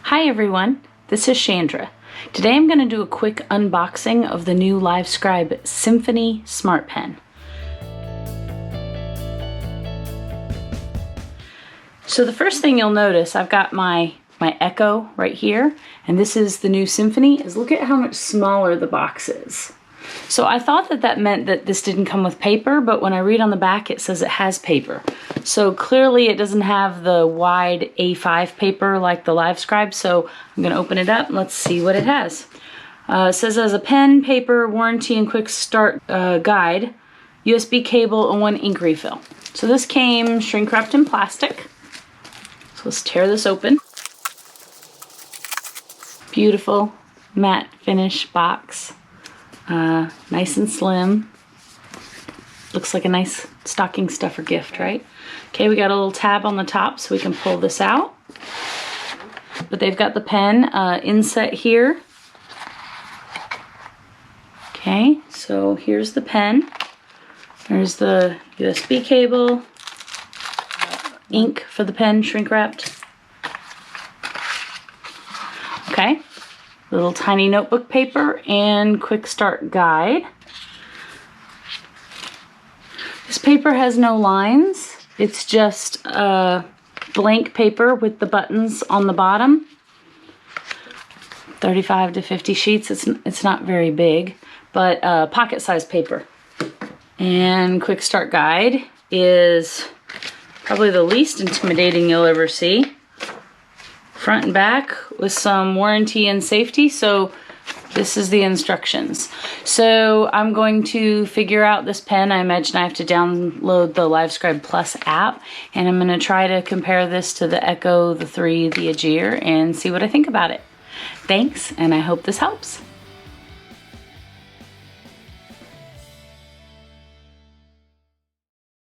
Hi everyone, this is Shandra. Today I'm going to do a quick unboxing of the new Livescribe Symphony Smart Pen. So the first thing you'll notice, I've got my Echo right here, and this is the new Symphony. Look at how much smaller the box is. So I thought that meant that this didn't come with paper, but when I read on the back it says it has paper. So clearly it doesn't have the wide A5 paper like the Livescribe, so I'm going to open it up and let's see what it has. It says as a pen, paper, warranty, and quick start guide, USB cable, and 1 ink refill. So this came shrink wrapped in plastic. So let's tear this open. Beautiful matte finish box. Nice and slim. Looks like a nice stocking stuffer gift, right? Okay, we got a little tab on the top so we can pull this out. But they've got the pen inset here. Okay, so here's the pen. There's the USB cable. Ink for the pen, shrink wrapped. Okay. Little tiny notebook paper and quick start guide. This paper has no lines. It's just blank paper with the buttons on the bottom. 35 to 50 sheets. It's not very big, but pocket sized paper. And quick start guide is probably the least intimidating you'll ever see. Front and back with some warranty and safety. So this is the instructions. So I'm going to figure out this pen. I imagine I have to download the Livescribe Plus app, and I'm going to try to compare this to the Echo, the 3, the ATSpear, and see what I think about it. Thanks, and I hope this helps.